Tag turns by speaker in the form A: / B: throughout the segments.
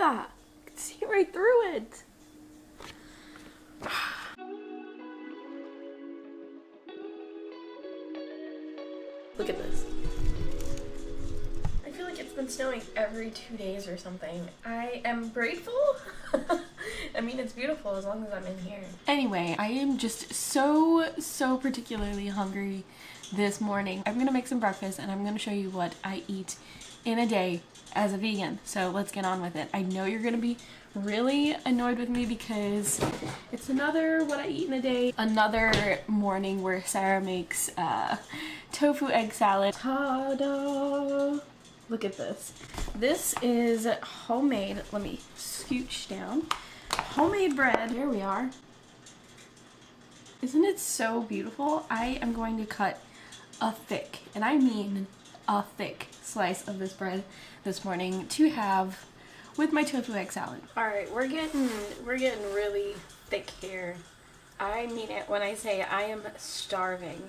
A: that. I can see right through it. Look at this. I feel like it's been snowing every 2 days or something. I am grateful. I mean, it's beautiful as long as I'm in here. Anyway, I am just so particularly hungry this morning. I'm gonna make some breakfast and I'm gonna show you what I eat in a day as a vegan. So let's get on with it. I know you're gonna be really annoyed with me because it's another what I eat in a day. Another morning where Sarah makes tofu egg salad. Ta-da! Look at this. This is homemade. Let me scooch down. Homemade bread. Here we are. Isn't it so beautiful? I am going to cut a thick, and I mean a thick slice of this bread this morning to have with my tofu egg salad. All right, we're getting really thick here. I mean it when I say I am starving.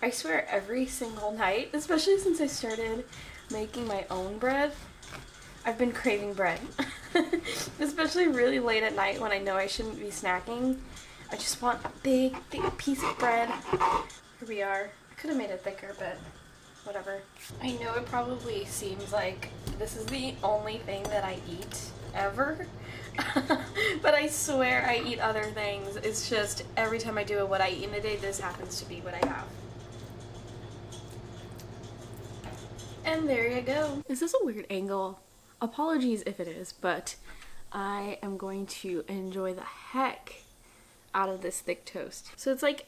A: I swear every single night, especially since I started making my own bread, I've been craving bread. Especially really late at night when I know I shouldn't be snacking. I just want a big, thick piece of bread. Here we are. I could have made it thicker, but whatever. I know it probably seems like this is the only thing that I eat ever. But I swear I eat other things. It's just every time I do a what I eat in a day, this happens to be what I have. And there you go. Is this a weird angle? Apologies if it is, but I am going to enjoy the heck out of this thick toast. So it's like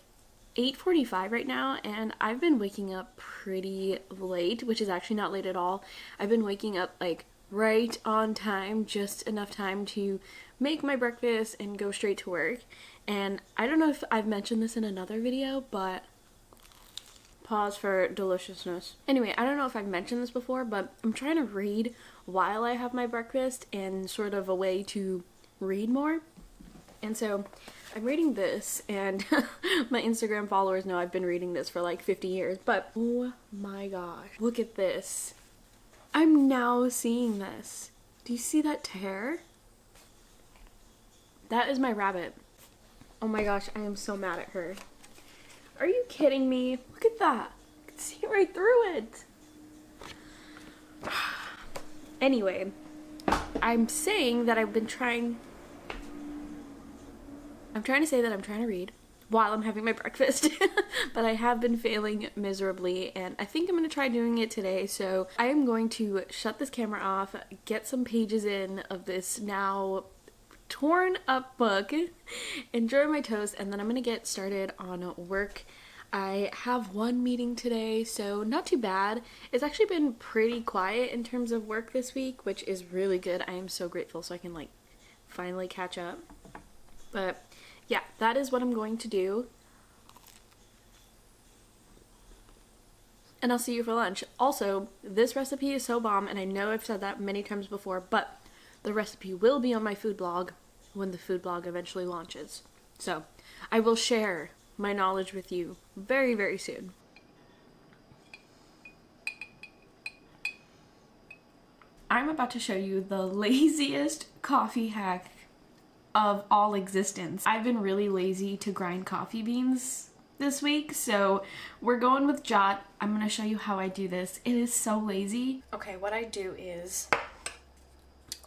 A: 8:45 right now, and I've been waking up pretty late, which is actually not late at all. I've been waking up like right on time, just enough time to make my breakfast and go straight to work. And I don't know if I've mentioned this in another video, but pause for deliciousness. Anyway, I don't know if I've mentioned this before, but I'm trying to read while I have my breakfast and sort of a way to read more. And so I'm reading this, and my Instagram followers know I've been reading this for like 50 years, but oh my gosh, look at this. I'm now seeing this. Do you see that tear? That is my rabbit. Oh my gosh, I am so mad at her. Are you kidding me? Look at that. I can see right through it. Anyway, I'm saying that I'm trying to say that I'm trying to read while I'm having my breakfast, but I have been failing miserably, and I think I'm going to try doing it today. So I am going to shut this camera off, get some pages in of this now torn up book, enjoy my toast, and then I'm gonna get started on work. I have one meeting today, so not too bad. It's actually been pretty quiet in terms of work this week, which is really good. I am so grateful, so I can like finally catch up. But yeah, that is what I'm going to do. And I'll see you for lunch. Also, this recipe is so bomb, and I know I've said that many times before, but the recipe will be on my food blog when the food blog eventually launches. So I will share my knowledge with you very, very soon. I'm about to show you the laziest coffee hack of all existence. I've been really lazy to grind coffee beans this week, so we're going with Jot. I'm gonna show you how I do this. It is so lazy. Okay, what I do is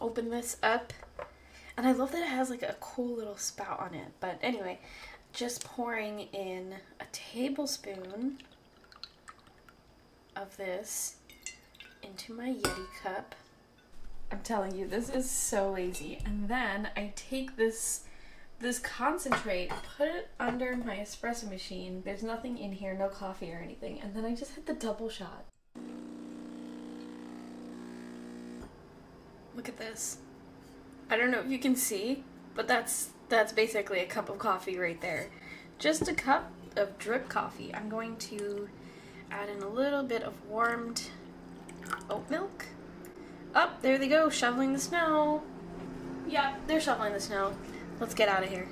A: open this up, and I love that it has like a cool little spout on it. But anyway, just pouring in a tablespoon of this into my Yeti cup. I'm telling you, this is so lazy. And then I take this concentrate, put it under my espresso machine. There's nothing in here, no coffee or anything. And then I just hit the double shot. Look at this. I don't know if you can see, but that's basically a cup of coffee right there. Just a cup of drip coffee. I'm going to add in a little bit of warmed oat milk. Oh, there they go, shoveling the snow. Yeah, they're shoveling the snow. Let's get out of here.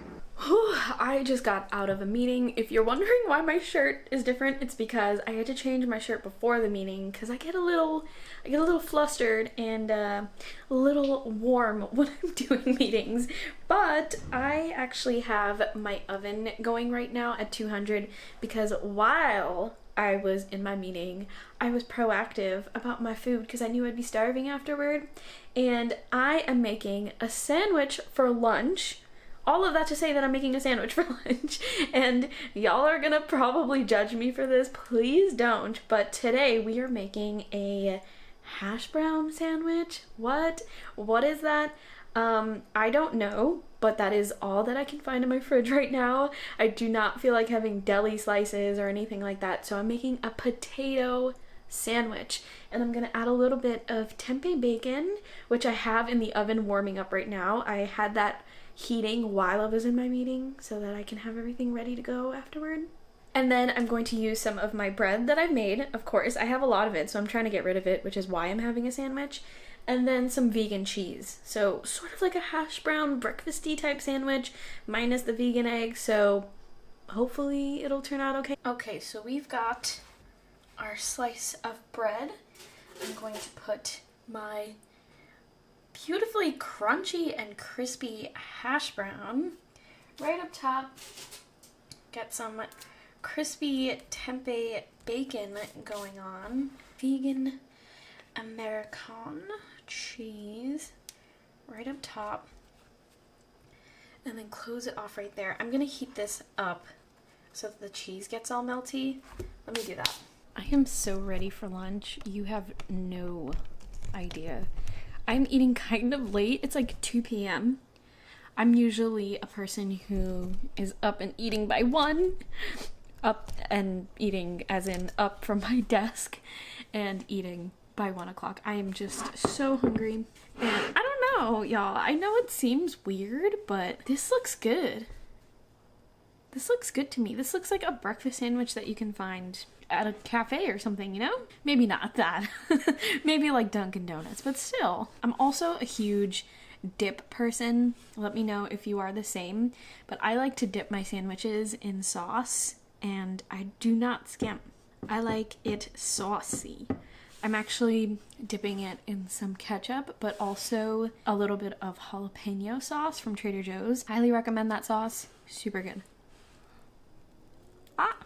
A: Whew, I just got out of a meeting. If you're wondering why my shirt is different, it's because I had to change my shirt before the meeting because I get a little flustered and a little warm when I'm doing meetings. But I actually have my oven going right now at 200 because while I was in my meeting, I was proactive about my food because I knew I'd be starving afterward. And I am making a sandwich for lunch. All of that to say that I'm making a sandwich for lunch, and y'all are gonna probably judge me for this. Please don't. But today we are making a hash brown sandwich. What is that? I don't know, but that is all that I can find in my fridge right now. I do not feel like having deli slices or anything like that, so I'm making a potato sandwich, and I'm gonna add a little bit of tempeh bacon, which I have in the oven warming up right now. I had that heating while I was in my meeting so that I can have everything ready to go afterward. And then I'm going to use some of my bread that I've made. Of course, I have a lot of it, so I'm trying to get rid of it, which is why I'm having a sandwich. And then some vegan cheese. So sort of like a hash brown breakfasty type sandwich minus the vegan egg. So hopefully it'll turn out okay. Okay, so we've got our slice of bread. I'm going to put my beautifully crunchy and crispy hash brown right up top. Get some crispy tempeh bacon going on. Vegan American cheese right up top. And then close it off right there. I'm gonna heat this up so that the cheese gets all melty. Let me do that. I am so ready for lunch. You have no idea. I'm eating kind of late. It's like 2 p.m. I'm usually a person who is up and eating by 1. Up and eating as in up from my desk and eating by 1 o'clock. I am just so hungry. And I don't know, y'all. I know it seems weird, but this looks good. This looks good to me. This looks like a breakfast sandwich that you can find at a cafe or something, you know? Maybe not that. Maybe like Dunkin' Donuts, but still. I'm also a huge dip person. Let me know if you are the same. But I like to dip my sandwiches in sauce, and I do not skimp. I like it saucy. I'm actually dipping it in some ketchup, but also a little bit of jalapeno sauce from Trader Joe's. Highly recommend that sauce. Super good. Ah!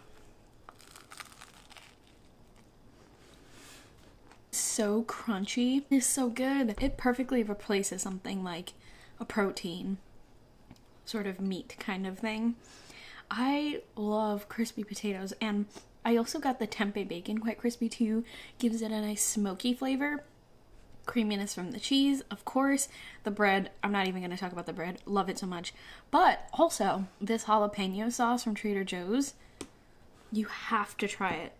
A: So crunchy. It's so good. It perfectly replaces something like a protein, sort of meat kind of thing. I love crispy potatoes, and I also got the tempeh bacon quite crispy too. Gives it a nice smoky flavor. Creaminess from the cheese, of course. The bread, I'm not even going to talk about the bread. Love it so much. But also, this jalapeno sauce from Trader Joe's, you have to try it.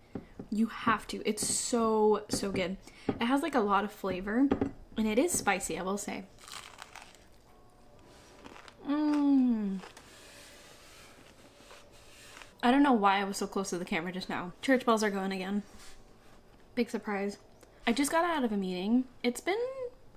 A: You have to. It's so, so good. It has like a lot of flavor, and it is spicy, I will say. I don't know why I was so close to the camera just now. Church bells are going again. Big surprise. I just got out of a meeting. It's been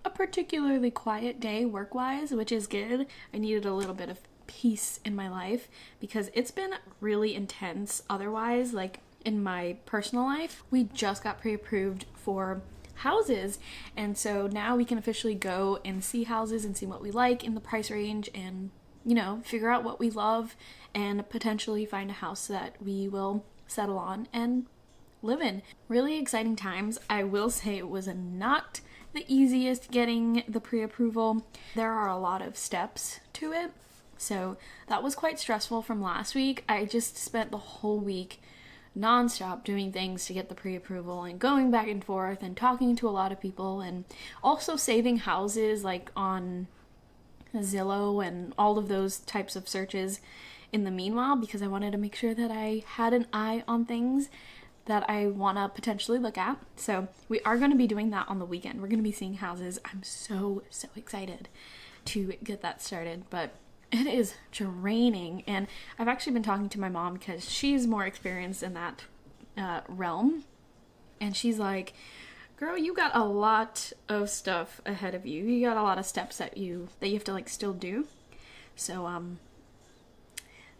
A: a particularly quiet day work-wise, which is good. I needed a little bit of peace in my life because it's been really intense otherwise, like in my personal life. We just got pre-approved for houses, and so now we can officially go and see houses and see what we like in the price range and, you know, figure out what we love and potentially find a house that we will settle on and live in. Really exciting times. I will say it was not the easiest getting the pre-approval. There are a lot of steps to it, so that was quite stressful from last week. I just spent the whole week non-stop doing things to get the pre-approval and going back and forth and talking to a lot of people and also saving houses like on Zillow and all of those types of searches in the meanwhile, because I wanted to make sure that I had an eye on things that I want to potentially look at. So we are going to be doing that on the weekend. We're going to be seeing houses. I'm so excited to get that started, but it is draining. And I've actually been talking to my mom because she's more experienced in that realm, and she's like, girl, you got a lot of stuff ahead of you. You got a lot of steps that you have to like still do. So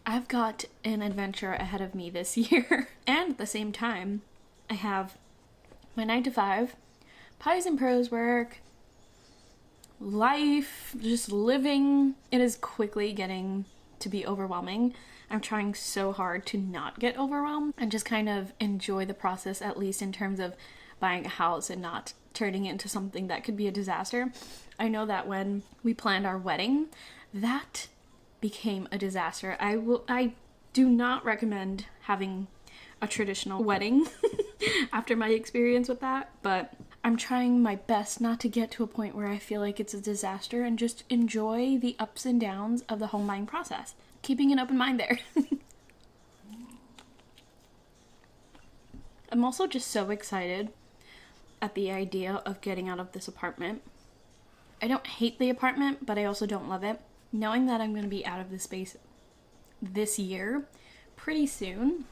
A: I've got an adventure ahead of me this year. And at the same time, I have my 9 to 5, piesnprose work, life, just living. It is quickly getting to be overwhelming. I'm trying so hard to not get overwhelmed and just kind of enjoy the process, at least in terms of buying a house and not turning it into something that could be a disaster. I know that when we planned our wedding, that became a disaster. I do not recommend having a traditional wedding after my experience with that, but I'm trying my best not to get to a point where I feel like it's a disaster and just enjoy the ups and downs of the home buying process. Keeping an open mind there. I'm also just so excited at the idea of getting out of this apartment. I don't hate the apartment, but I also don't love it. Knowing that I'm going to be out of this space this year, pretty soon,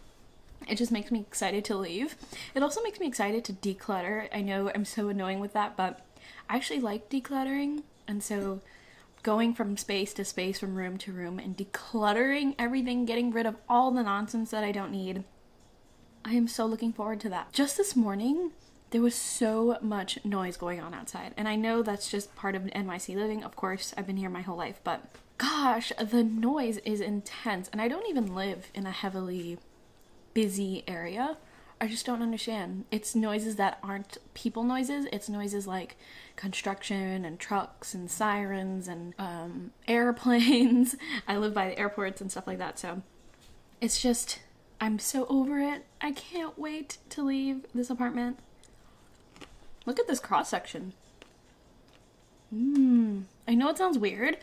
A: it just makes me excited to leave. It also makes me excited to declutter. I know I'm so annoying with that, but I actually like decluttering. And so going from space to space, from room to room, and decluttering everything, getting rid of all the nonsense that I don't need, I am so looking forward to that. Just this morning, there was so much noise going on outside. And I know that's just part of NYC living. Of course, I've been here my whole life, but gosh, the noise is intense. And I don't even live in a heavily busy area. I just don't understand. It's noises that aren't people noises. It's noises like construction and trucks and sirens and airplanes. I live by the airports and stuff like that. So it's just, I'm so over it. I can't wait to leave this apartment. Look at this cross section. I know it sounds weird,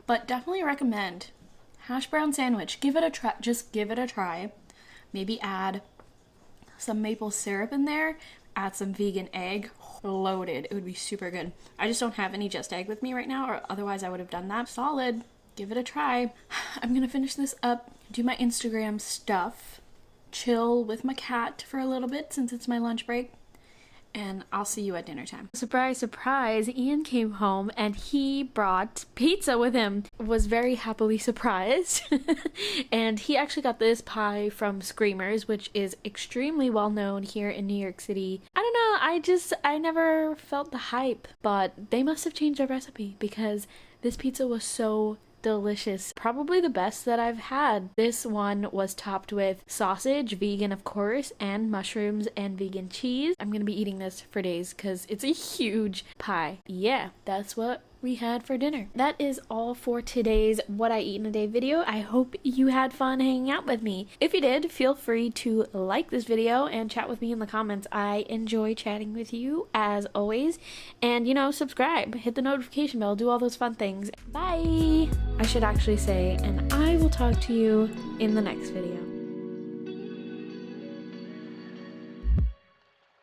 A: but definitely recommend hash brown sandwich. Give it a try. Just give it a try. Maybe add some maple syrup in there. Add some vegan egg. Loaded. It would be super good. I just don't have any just egg with me right now, or otherwise I would have done that. Solid. Give it a try. I'm gonna finish this up, do my Instagram stuff, chill with my cat for a little bit since it's my lunch break, and I'll see you at dinner time. Surprise, surprise, Ian came home and he brought pizza with him. Was very happily surprised. And he actually got this pie from Screamers, which is extremely well known here in New York City. I don't know, I never felt the hype, but they must have changed their recipe because this pizza was so delicious. Probably the best that I've had. This one was topped with sausage, vegan of course, and mushrooms and vegan cheese. I'm gonna be eating this for days because it's a huge pie. Yeah, that's what we had for dinner. That is all for today's What I Eat in a Day video. I hope you had fun hanging out with me. If you did, feel free to like this video and chat with me in the comments. I enjoy chatting with you as always. And subscribe, hit the notification bell, do all those fun things. Bye! I should actually say, and I will talk to you in the next video.